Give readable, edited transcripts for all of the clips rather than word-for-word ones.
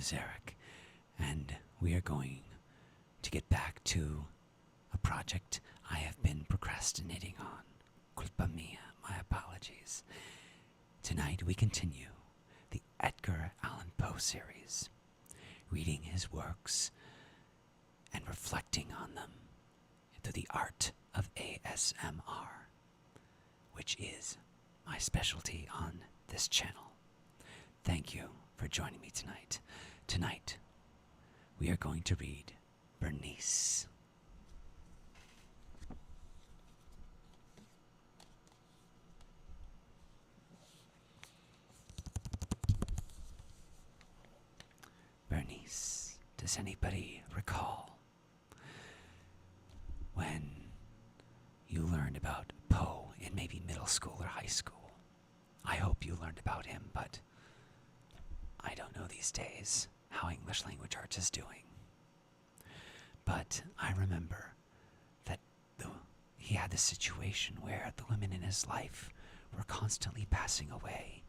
is Erik, and we are going to get back to a project I have been procrastinating on. Culpa mia, my apologies. Tonight we continue the Edgar Allen Poe series, reading his works and reflecting on them through the art of ASMR, which is my specialty on this channel. Thank you for joining me tonight. Tonight, we are going to read Berenice. Berenice. Does anybody recall when you learned about Poe in maybe middle school or high school? I hope you learned about him, but I don't know these days how English language arts is doing. But I remember that he had this situation where the women in his life were constantly passing away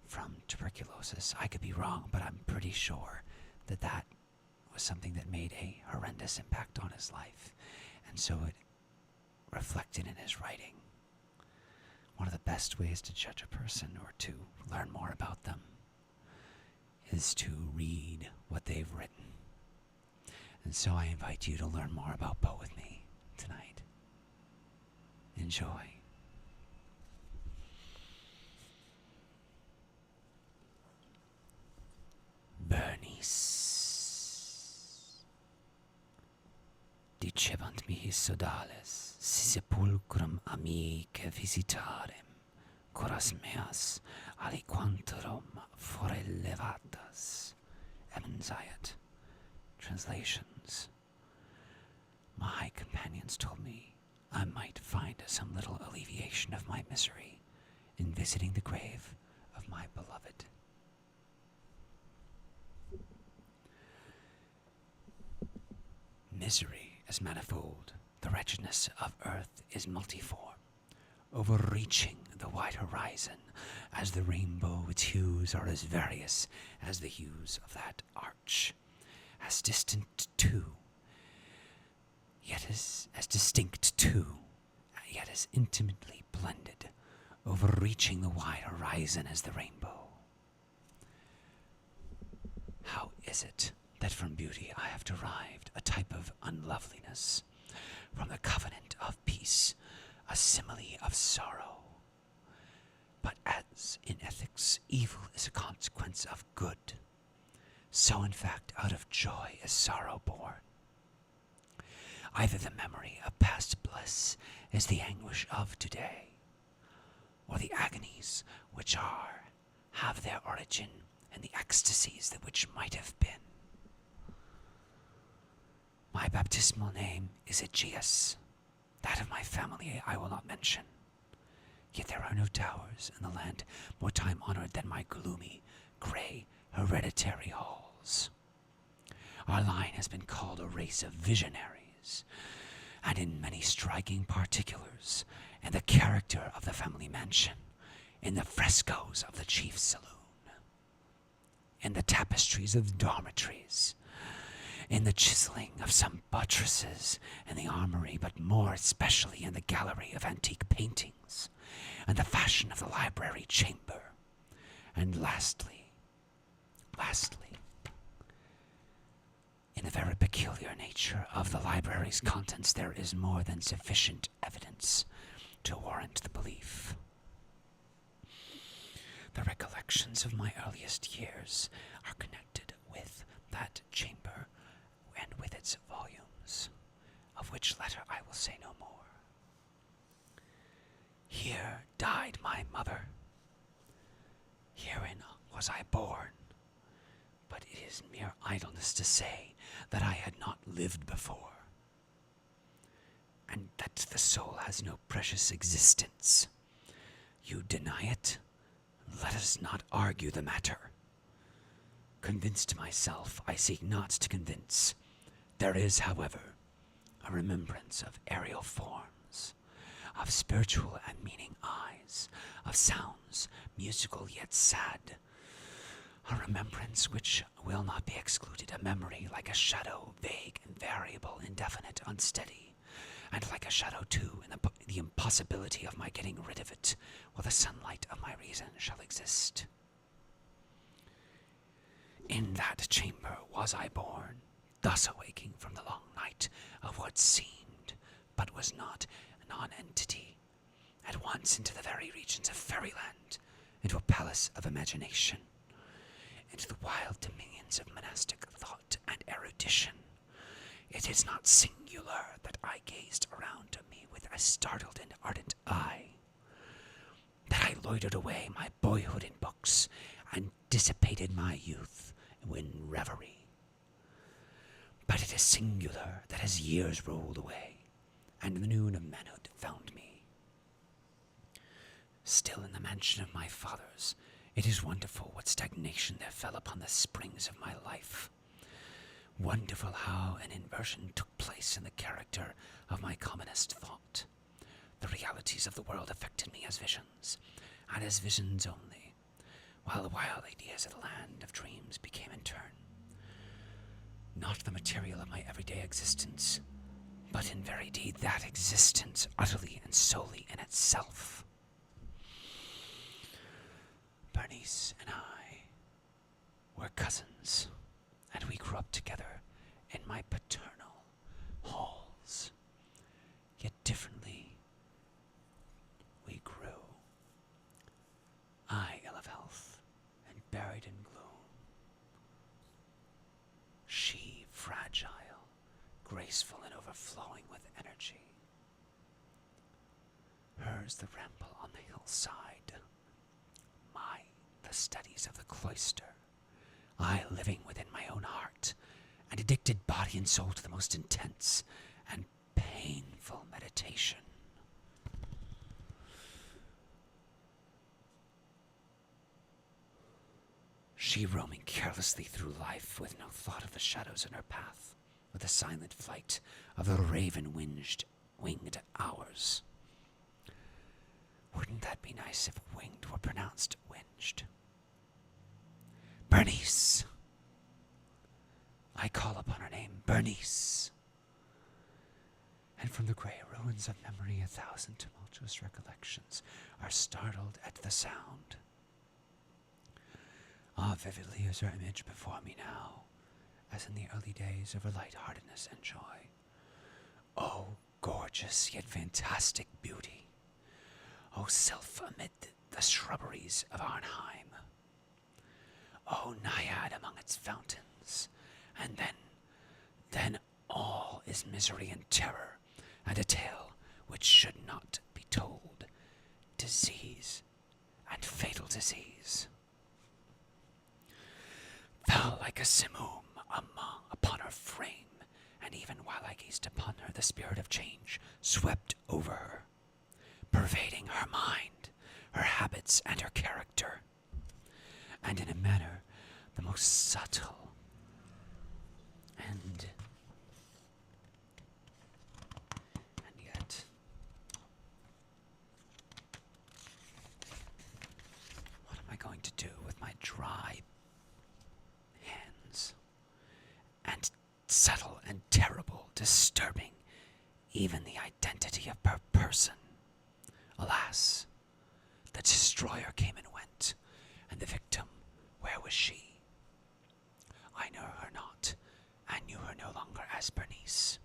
from tuberculosis. I could be wrong, but I'm pretty sure that that was something that made a horrendous impact on his life. And so it reflected in his writing. One of the best ways to judge a person or to learn more about them is to read what they've written. And so I invite you to learn more about Poe with me tonight. Enjoy. Berenice. Dicebant mihi sodales, si sepulcrum amice visitarem, coras meas aliquanterum forelevatas. Ebensiat. Translations. My companions told me I might find some little alleviation of my misery in visiting the grave of my beloved. Misery is manifold, the wretchedness of earth is multiform, overreaching the wide horizon, as the rainbow its hues are as various as the hues of that arch, as distant too, yet as distinct too, yet as intimately blended, overreaching the wide horizon as the rainbow. How is it that from beauty I have derived a type of unloveliness, from the covenant of peace, a simile of sorrow? But as in ethics evil is a consequence of good, so in fact out of joy is sorrow born. Either the memory of past bliss is the anguish of today, or the agonies which have their origin in the ecstasies that which might have been. My baptismal name is Aegeus. That of my family I will not mention. Yet there are no towers in the land more time-honored than my gloomy, grey, hereditary halls. Our line has been called a race of visionaries, and in many striking particulars, in the character of the family mansion, in the frescoes of the chief saloon, in the tapestries of dormitories, in the chiseling of some buttresses in the armory, but more especially in the gallery of antique paintings, and the fashion of the library chamber, and lastly, in the very peculiar nature of the library's contents, there is more than sufficient evidence to warrant the belief. The recollections of my earliest years are connected with that chamber and with its volumes, of which latter I will say no more. Here died my mother. Herein was I born. But it is mere idleness to say that I had not lived before, and that the soul has no precious existence. You deny it? Let us not argue the matter. Convinced myself, I seek not to convince. There is, however, a remembrance of aerial forms, of spiritual and meaning eyes, of sounds musical yet sad, A remembrance which will not be excluded, a memory like a shadow, vague and variable, indefinite, unsteady, and like a shadow too, in the impossibility of my getting rid of it, while the sunlight of my reason shall exist. In that chamber was I born, thus awaking from the long night of what seemed, but was not, a non-entity, at once into the very regions of fairyland, into a palace of imagination, into the wild dominions of monastic thought and erudition. It is not singular that I gazed around me with a startled and ardent eye, that I loitered away my boyhood in books, and dissipated my youth in reverie. But it is singular that as years rolled away, and the noon of manhood found me still in the mansion of my fathers, it is wonderful what stagnation there fell upon the springs of my life. Wonderful how an inversion took place in the character of my commonest thought. The realities of the world affected me as visions, and as visions only, while the wild ideas of the land of dreams became in turn not the material of my everyday existence, but in very deed that existence utterly and solely in itself. Berenice and I were cousins, and we grew up together in my paternal halls. Yet differently we grew. I ill of health and buried in gloom. She fragile, graceful and overflowing with energy. Hers the ramble on the hillside, mine the studies of the cloister. I living within my own heart, and addicted body and soul to the most intense and painful meditation. She roaming carelessly through life with no thought of the shadows in her path, with the silent flight of the raven-winged hours. Wouldn't that be nice if winged were pronounced winged? Berenice! I call upon her name, Berenice. And from the grey ruins of memory 1,000 tumultuous recollections are startled at the sound. Ah, vividly is her image before me now, as in the early days of her light-heartedness and joy. Oh, gorgeous yet fantastic beauty! Oh, sylph amid the shrubberies of Arnheim! Oh, naiad among its fountains! And then all is misery and terror, and a tale which should not be told. Disease, and fatal disease. Fell like a simoom upon her frame, and even while I gazed upon her, the spirit of change swept over her, pervading her mind, her habits, and her character, and in a manner the most subtle and yet what am I going to do with my dry hands? And subtle and terrible, disturbing even the identity of her person. Alas, the destroyer came and went, and the victim, where was she? I knew her not, and knew her no longer as Berenice.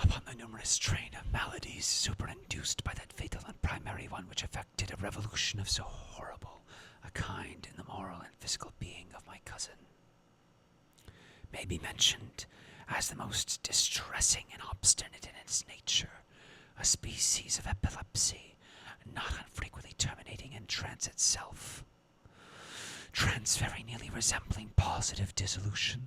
Upon the numerous train of maladies superinduced by that fatal and primary one which effected a revolution of so horrible a kind in the moral and physical being of my cousin, may be mentioned as the most distressing and obstinate in its nature, a species of epilepsy, not unfrequently terminating in trance itself. Trance very nearly resembling positive dissolution,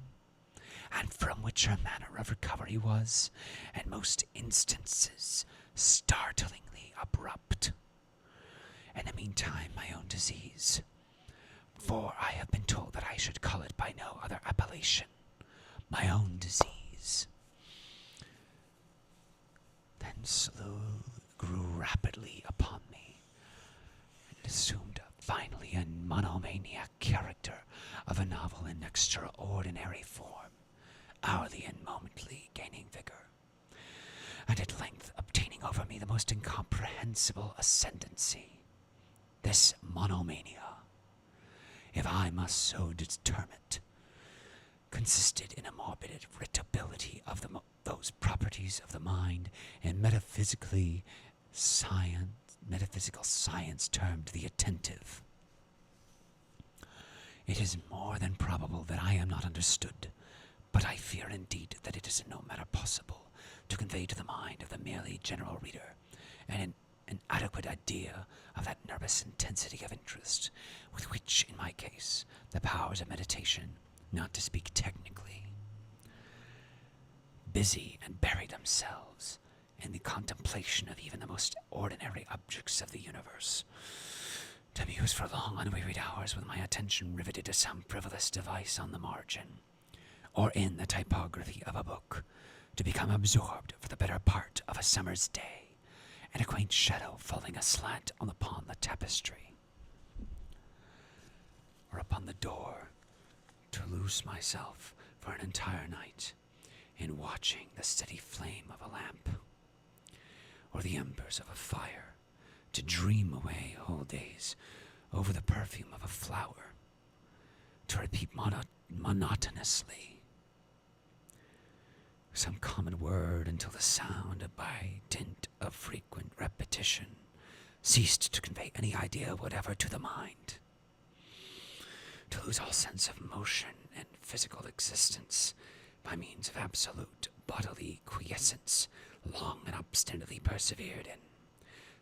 and from which her manner of recovery was, in most instances, startlingly abrupt. In the meantime, my own disease, for I have been told that I should call it by no other appellation, my own disease, then slowly grew rapidly upon me, and assumed finally of a novel in extraordinary form, hourly and momently gaining vigor, and at length obtaining over me the most incomprehensible ascendancy. This monomania, if I must so term it, consisted in a morbid irritability of those properties of the mind in metaphysical science termed the attentive. It is more than probable that I am not understood, but I fear indeed that it is in no manner possible to convey to the mind of the merely general reader an adequate idea of that nervous intensity of interest with which, in my case, the powers of meditation, not to speak technically, busy and bury themselves in the contemplation of even the most ordinary objects of the universe, to muse for long unwearied hours with my attention riveted to some frivolous device on the margin, or in the typography of a book, to become absorbed for the better part of a summer's day in a quaint shadow falling aslant upon the tapestry, or upon the door, to lose myself for an entire night in watching the steady flame of a lamp, or the embers of a fire, to dream away whole days over the perfume of a flower, to repeat monotonously some common word until the sound, by dint of frequent repetition, ceased to convey any idea whatever to the mind, to lose all sense of motion and physical existence by means of absolute bodily quiescence, long and obstinately persevered in.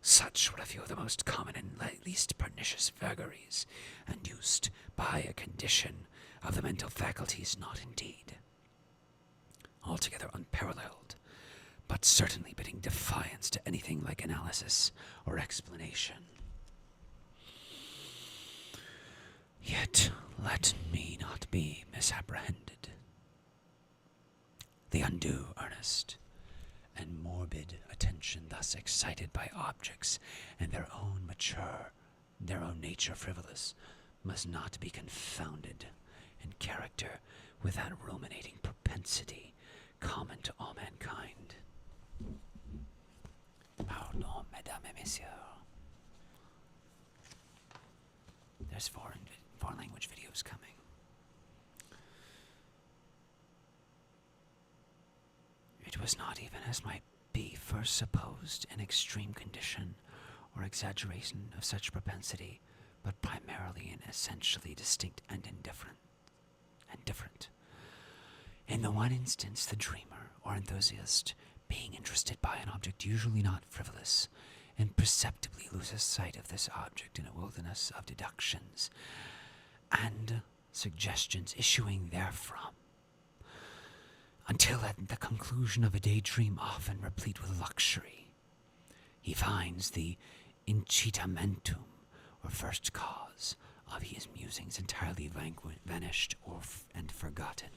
Such were a few of the most common and least pernicious vagaries, induced by a condition of the mental faculties not indeed altogether unparalleled, but certainly bidding defiance to anything like analysis or explanation. Yet let me not be misapprehended. The undue earnest and morbid attention thus excited by objects and their own nature frivolous, must not be confounded in character with that ruminating propensity common to all mankind. Pardon, mesdames et messieurs. There's foreign language videos coming. It was not even, as might be first supposed, an extreme condition or exaggeration of such propensity, but primarily and essentially distinct and different. In the one instance, the dreamer or enthusiast, being interested by an object usually not frivolous, imperceptibly loses sight of this object in a wilderness of deductions and suggestions issuing therefrom, until at the conclusion of a daydream often replete with luxury, he finds the incitamentum, or first cause, of his musings entirely vanished and forgotten.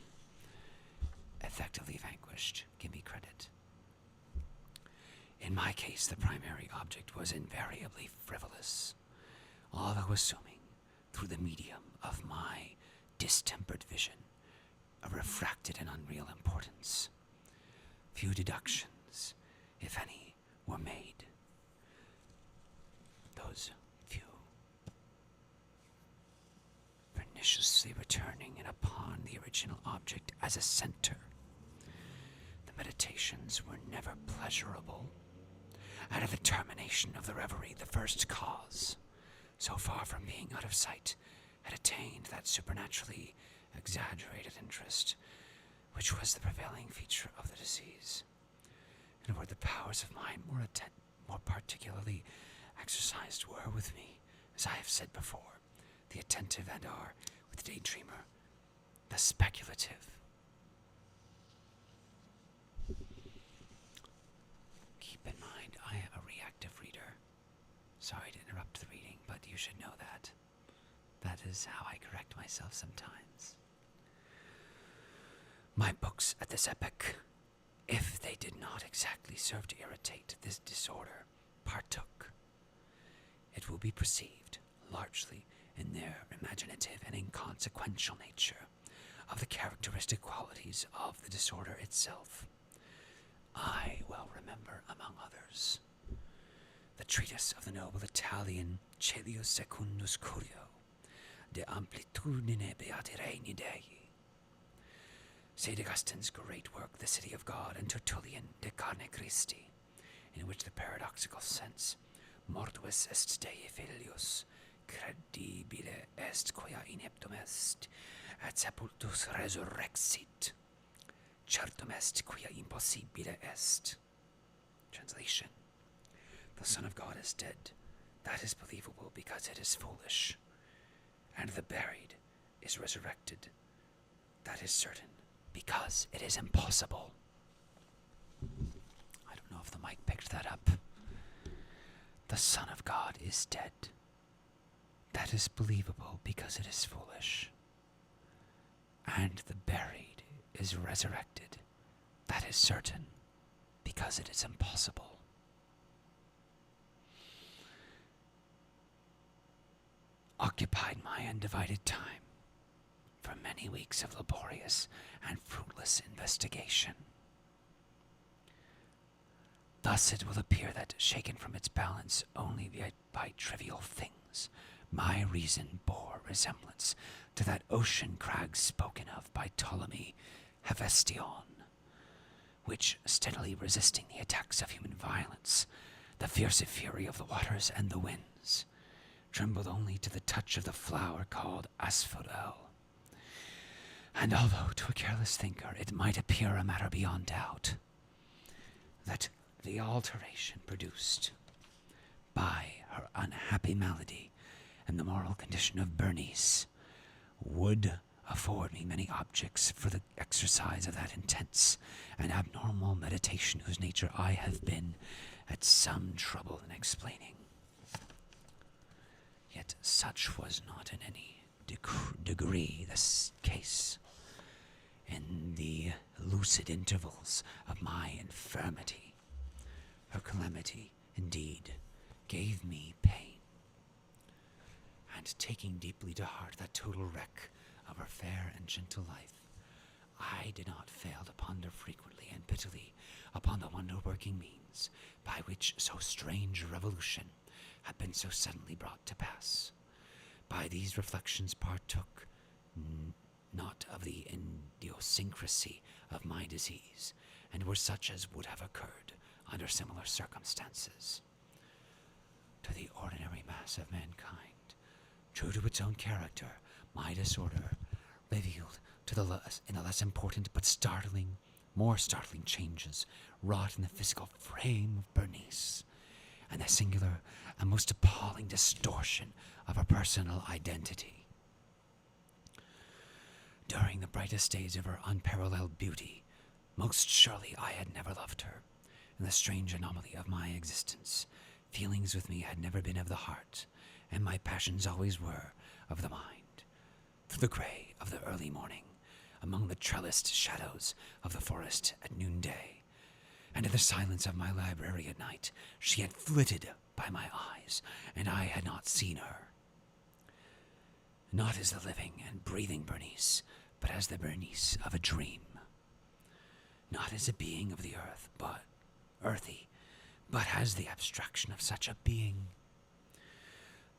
Effectively vanquished, give me credit. In my case, the primary object was invariably frivolous, although assuming, through the medium of my distempered vision, a refracted and unreal importance. Few deductions, if any, were made. Those few, perniciously returning in upon the original object as a center. The meditations were never pleasurable. At the termination of the reverie, the first cause, so far from being out of sight, had attained that supernaturally exaggerated interest which was the prevailing feature of the disease, and where the powers of mind more particularly exercised were with me, as I have said before, the attentive and are, with the daydreamer, the speculative. Keep in mind, I am a reactive reader. Sorry to interrupt the reading, but you should know that. That is how I correct myself sometimes. My books at this epoch, if they did not exactly serve to irritate this disorder, partook, it will be perceived, largely in their imaginative and inconsequential nature, of the characteristic qualities of the disorder itself. I well remember, among others, the treatise of the noble Italian Celio Secundus Curio de Amplitudine Beati Regni Dei, St. Augustine's great work, The City of God, and Tertullian de Carne Christi, in which the paradoxical sense, mortuus est Dei filius, credibile est quia ineptum est, et sepultus resurrexit, certum est quia impossibile est. Translation: the Son of God is dead. That is believable because it is foolish. And the buried is resurrected. That is certain because it is impossible. I don't know if the mic picked that up. The Son of God is dead. That is believable because it is foolish. And the buried is resurrected. That is certain because it is impossible. Occupied my undivided time for many weeks of laborious and fruitless investigation. Thus it will appear that, shaken from its balance only by trivial things, my reason bore resemblance to that ocean crag spoken of by Ptolemy Hephaestion, which, steadily resisting the attacks of human violence, the fierce fury of the waters and the winds, trembled only to the touch of the flower called asphodel. And although to a careless thinker it might appear a matter beyond doubt that the alteration produced by her unhappy malady and the moral condition of Berenice would afford me many objects for the exercise of that intense and abnormal meditation whose nature I have been at some trouble in explaining. Yet such was not in any degree the case. In the lucid intervals of my infirmity, her calamity, indeed, gave me pain. And taking deeply to heart that total wreck of her fair and gentle life, I did not fail to ponder frequently and bitterly upon the wonder-working means by which so strange a revolution had been so suddenly brought to pass. By these reflections partook not of the idiosyncrasy of my disease, and were such as would have occurred under similar circumstances. To the ordinary mass of mankind, true to its own character, my disorder revealed in the less important but more startling changes wrought in the physical frame of Berenice, and the singular and most appalling distortion of her personal identity. During the brightest days of her unparalleled beauty, most surely I had never loved her. In the strange anomaly of my existence, feelings with me had never been of the heart, and my passions always were of the mind. Through the grey of the early morning, among the trellised shadows of the forest at noonday, and in the silence of my library at night, she had flitted by my eyes, and I had not seen her. Not as the living and breathing Berenice, but as the Berenice of a dream. Not as a being of the earth, but earthy, but as the abstraction of such a being.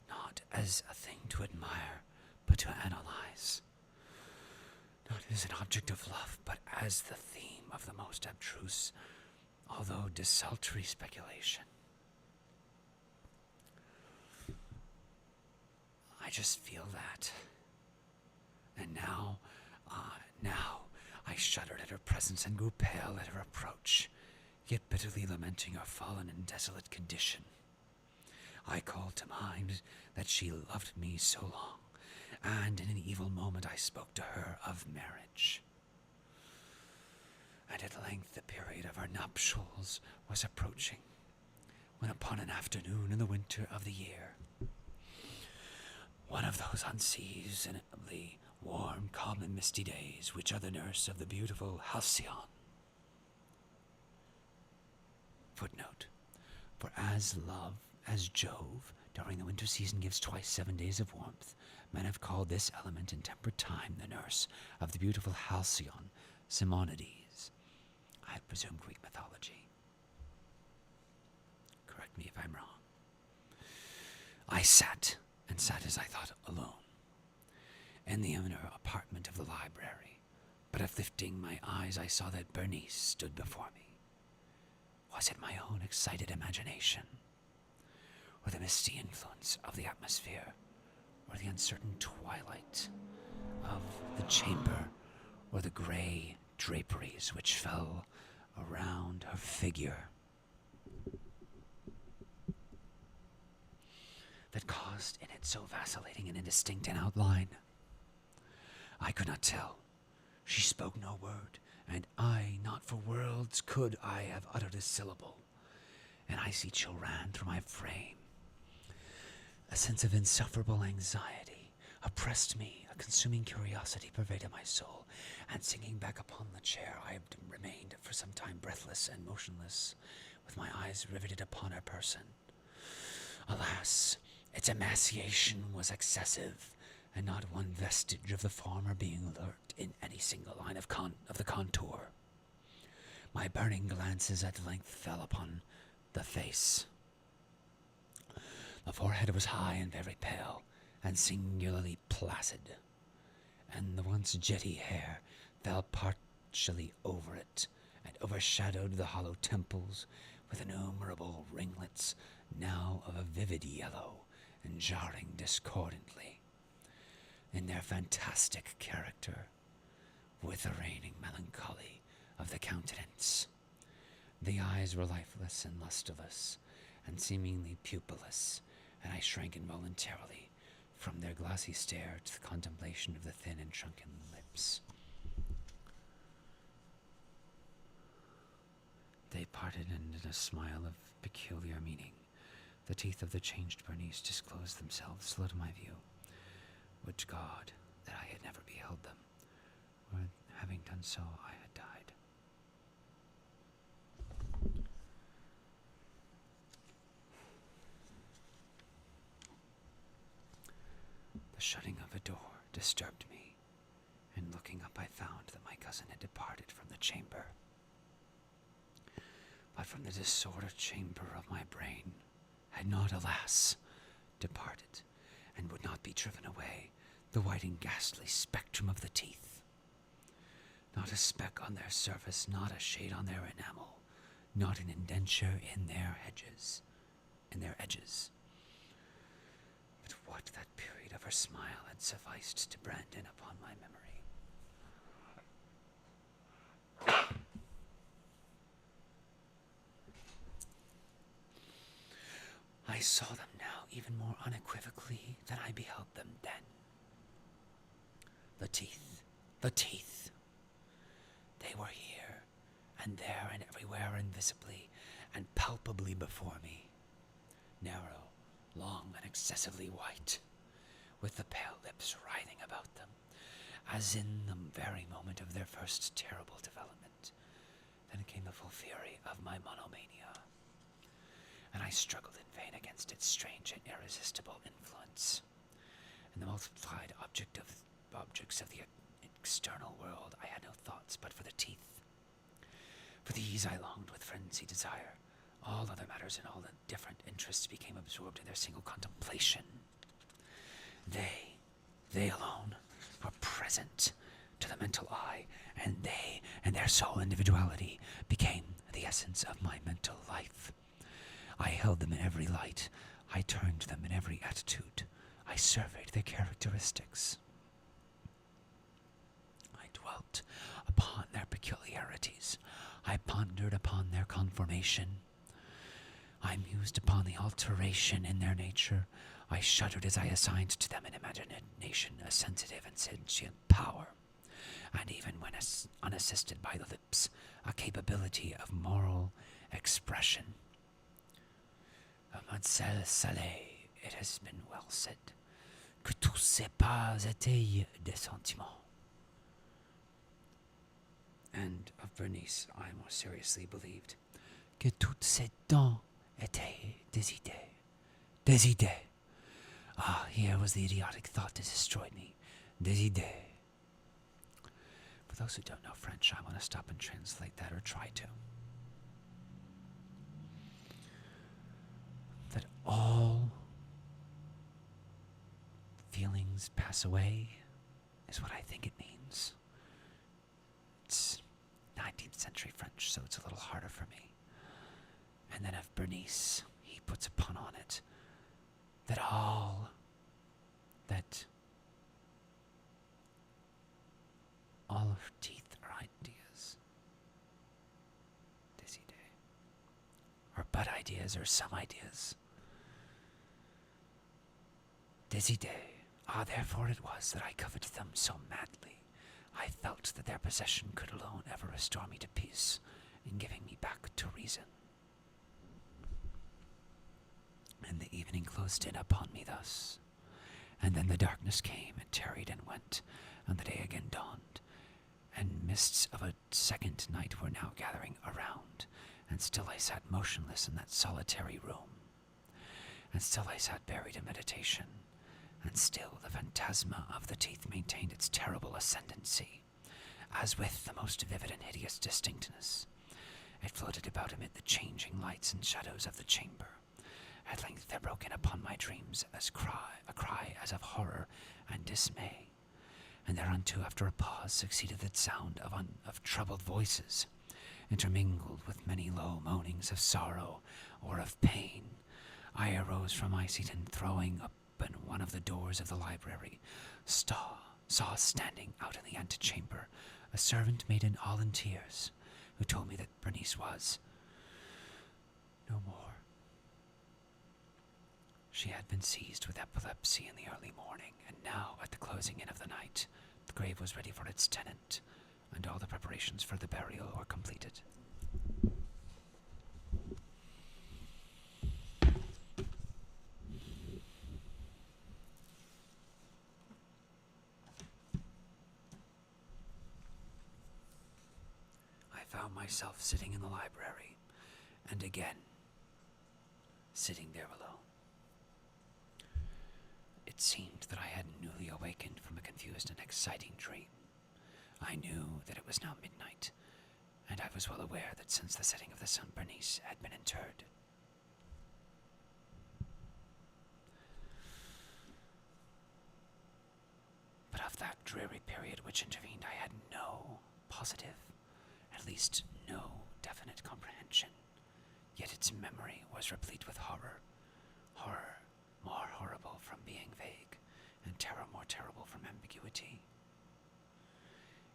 Not as a thing to admire, but to analyze. Not as an object of love, but as the theme of the most abstruse, although desultory speculation. I just feel that. And now I shuddered at her presence and grew pale at her approach, yet bitterly lamenting her fallen and desolate condition. I called to mind that she loved me so long, and in an evil moment I spoke to her of marriage. And at length the period of our nuptials was approaching, when upon an afternoon in the winter of the year, one of those unseasonably warm, calm, and misty days which are the nurse of the beautiful Halcyon. Footnote: for as Jove during the winter season gives twice 7 days of warmth. Men have called this element in temperate time the nurse of the beautiful Halcyon, Simonides. I presume Greek mythology. Correct me if I'm wrong. I sat, and sat as I thought alone, in the inner apartment of the library, but uplifting my eyes I saw that Berenice stood before me. Was it my own excited imagination, or the misty influence of the atmosphere, or the uncertain twilight of the chamber, or the grey draperies which fell around her figure, that caused in it so vacillating and indistinct an outline? I could not tell. She spoke no word, and I, not for worlds could I have uttered a syllable. An icy chill ran through my frame. A sense of insufferable anxiety oppressed me. A consuming curiosity pervaded my soul, and sinking back upon the chair, I remained for some time breathless and motionless, with my eyes riveted upon her person. Alas, its emaciation was excessive, and not one vestige of the former being lurked in any single line of the contour. My burning glances at length fell upon the face. The forehead was high and very pale, and singularly placid, and the once jetty hair fell partially over it, and overshadowed the hollow temples with innumerable ringlets, now of a vivid yellow, and jarring discordantly in their fantastic character with the reigning melancholy of the countenance. The eyes were lifeless and lustreless, and seemingly pupilless, and I shrank involuntarily from their glassy stare to the contemplation of the thin and shrunken lips. They parted, and in a smile of peculiar meaning, the teeth of the changed Berenice disclosed themselves slow to my view. Would God that I had never beheld them, or having done so, I had died. The shutting of a door disturbed me, and looking up I found that my cousin had departed from the chamber. But from the disordered chamber of my brain had not, alas, departed, and would not be driven away, the white and ghastly spectrum of the teeth. Not a speck on their surface, not a shade on their enamel, not an indenture in their edges. But what that period of her smile had sufficed to brand in upon my memory. I saw them now even more unequivocally than I beheld them then. The teeth. They were here, and there, and everywhere invisibly and palpably before me. Narrow, long, and excessively white, with the pale lips writhing about them, as in the very moment of their first terrible development. Then came the full fury of my monomania, and I struggled in vain against its strange and irresistible influence. In the multiplied objects of the external world, I had no thoughts but for the teeth. For these I longed with frenzied desire. All other matters and all the different interests became absorbed in their single contemplation. They alone are present to the mental eye, and they and their sole individuality became the essence of my mental life. I held them in every light. I turned them in every attitude. I surveyed their characteristics. I dwelt upon their peculiarities. I pondered upon their conformation. I mused upon the alteration in their nature. I shuddered as I assigned to them in imagination a sensitive and sentient power, and even when unassisted by the lips, a capability of moral expression. Mademoiselle Salé, it has been well said, que tous ces pas étaient des sentiments. And of Berenice, I more seriously believed que toutes ces dents étaient des idées, Décidé. Ah, here was the idiotic thought to destroy me. Décidé. For those who don't know French, I want to stop and translate that, or try to. That all feelings pass away is what I think it means. It's 19th century French, so it's a little harder for me. And then of Berenice, he puts a pun on it. That all her teeth are ideas. Décidé. Or but ideas, or some ideas. Décidé. Ah, therefore it was that I coveted them so madly. I felt that their possession could alone ever restore me to peace, in giving me back to reason. And the evening closed in upon me thus. And then the darkness came, and tarried and went, and the day again dawned, and mists of a second night were now gathering around, and still I sat motionless in that solitary room, and still I sat buried in meditation, and still the phantasma of the teeth maintained its terrible ascendancy, as with the most vivid and hideous distinctness. It floated about amid the changing lights and shadows of the chamber. At length there broke in upon my dreams a cry as of horror and dismay, and thereunto after a pause succeeded the sound of troubled voices, intermingled with many low moanings of sorrow or of pain. I arose from my seat, and throwing open one of the doors of the library, saw standing out in the antechamber a servant maiden all in tears, who told me that Berenice was no more. She had been seized with epilepsy in the early morning, and now, at the closing in of the night, the grave was ready for its tenant, and all the preparations for the burial were completed. I found myself sitting in the library, and again, sitting there alone. It seemed that I had newly awakened from a confused and exciting dream. I knew that it was now midnight, and I was well aware that since the setting of the sun, Berenice had been interred. But of that dreary period which intervened, I had no positive, at least no definite comprehension, yet its memory was replete with horror more horrible from being vague, and terror more terrible from ambiguity.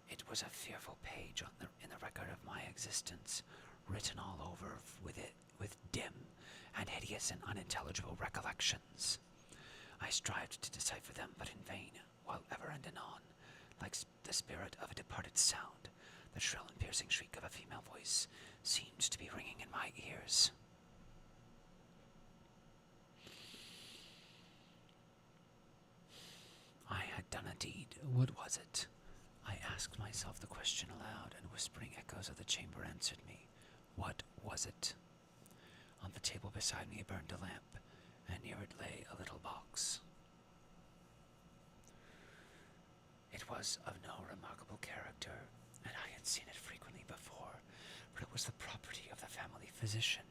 It was a fearful page in the record of my existence, written all over with dim and hideous and unintelligible recollections. I strived to decipher them, but in vain, while ever and anon, like the spirit of a departed sound, the shrill and piercing shriek of a female voice seemed to be ringing in my ears. I had done a deed. What was it? I asked myself the question aloud, and whispering echoes of the chamber answered me. What was it? On the table beside me burned a lamp, and near it lay a little box. It was of no remarkable character, and I had seen it frequently before, for it was the property of the family physician.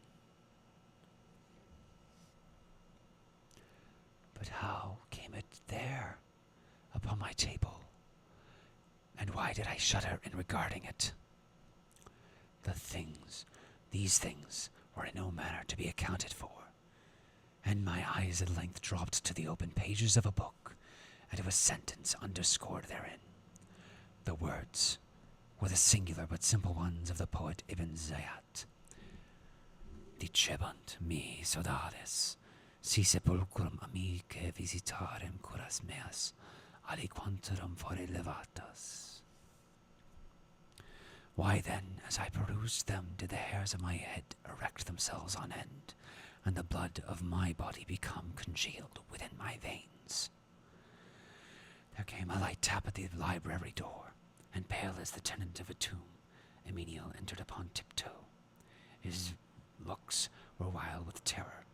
But how came it there, upon my table? And why did I shudder in regarding it? These things, were in no manner to be accounted for, and my eyes at length dropped to the open pages of a book, and to a sentence underscored therein. The words were the singular but simple ones of the poet Ibn Zayat. Dicebunt mi saudades, si sepulchrum amicae visitarem curas meas, aliquantarum fore levatas. Why then, as I perused them, did the hairs of my head erect themselves on end, and the blood of my body become congealed within my veins? There came a light tap at the library door, and pale as the tenant of a tomb, Emmanuel entered upon tiptoe. His looks were wild with terror,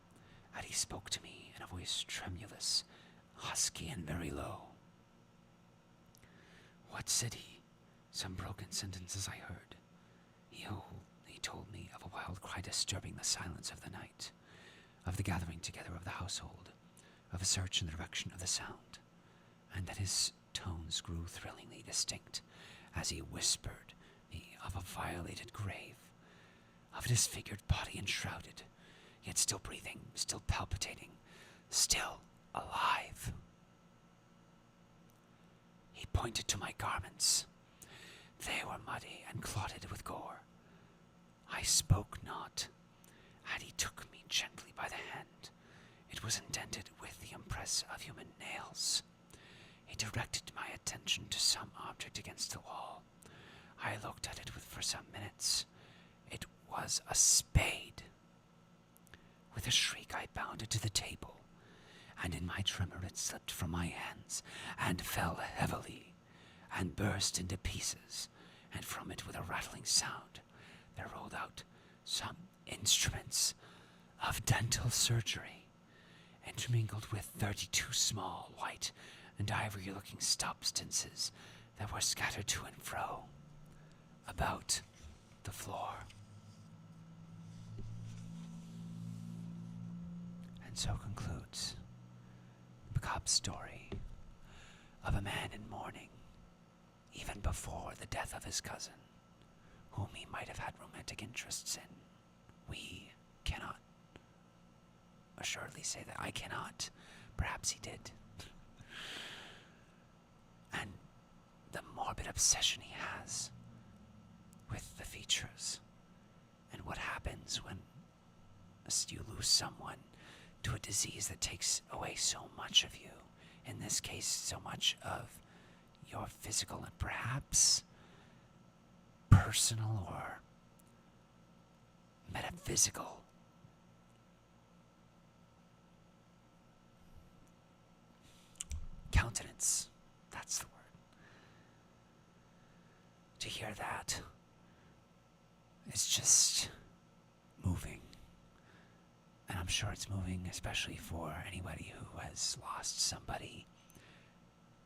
and he spoke to me in voice tremulous, husky, and very low. What city? Some broken sentences I heard. He told me of a wild cry disturbing the silence of the night, of the gathering together of the household, of a search in the direction of the sound, and that his tones grew thrillingly distinct as he whispered me of a violated grave, of a disfigured body enshrouded, yet still breathing, still palpitating, still alive. He pointed to my garments. They were muddy and clotted with gore. I spoke not, and he took me gently by the hand. It was indented with the impress of human nails. He directed my attention to some object against the wall. I looked at it for some minutes. It was a spade. With a shriek I bounded to the table, and in my tremor it slipped from my hands and fell heavily, and burst into pieces, and from it with a rattling sound there rolled out some instruments of dental surgery, intermingled with 32 small white and ivory-looking substances that were scattered to and fro about the floor. And so concludes the macabre story of a man in mourning, even before the death of his cousin, whom he might have had romantic interests in. We cannot assuredly say that. I cannot. Perhaps he did. And the morbid obsession he has with the features, and what happens when you lose someone to a disease that takes away so much of you. In this case, so much of your physical and perhaps personal or metaphysical countenance. That's the word. To hear that, it's just moving. And I'm sure it's moving especially for anybody who has lost somebody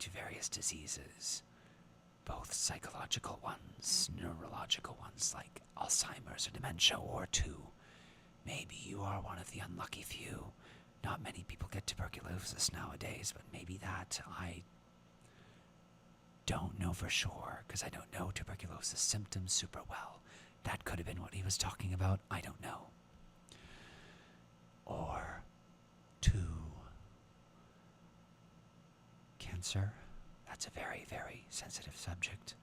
to various diseases, both psychological ones, neurological ones like Alzheimer's or dementia, or to maybe you are one of the unlucky few. Not many people get tuberculosis nowadays, but maybe that. I don't know for sure, because I don't know tuberculosis symptoms super well. That could have been what he was talking about. I don't know. Or to cancer. That's a very, very sensitive subject.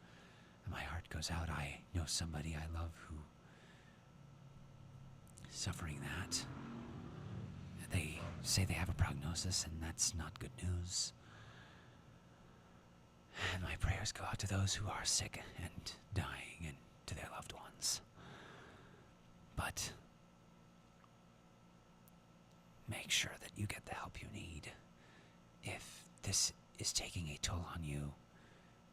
And my heart goes out. I know somebody I love who is suffering that. They say they have a prognosis, and that's not good news. And my prayers go out to those who are sick and dying, and to their loved ones. But make sure that you get the help you need. If this is taking a toll on you,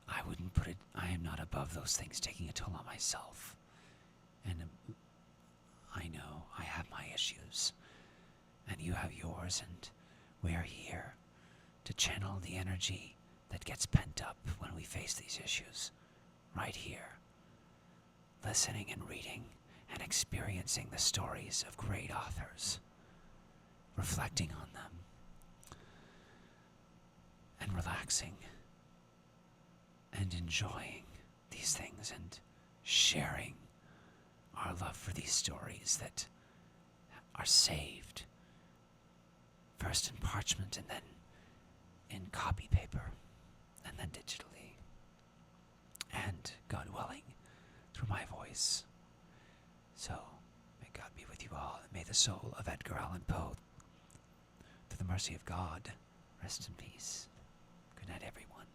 I wouldn't put it, I am not above those things taking a toll on myself. And I know I have my issues, and you have yours, and we are here to channel the energy that gets pent up when we face these issues. Right here. Listening and reading and experiencing the stories of great authors. Reflecting on them. And relaxing. And enjoying these things and sharing our love for these stories that are saved. First in parchment and then in copy paper. And then digitally. And, God willing, through my voice. So, may God be with you all, and may the soul of Edgar Allan Poe, through the mercy of God, rest in peace. Good night, everyone.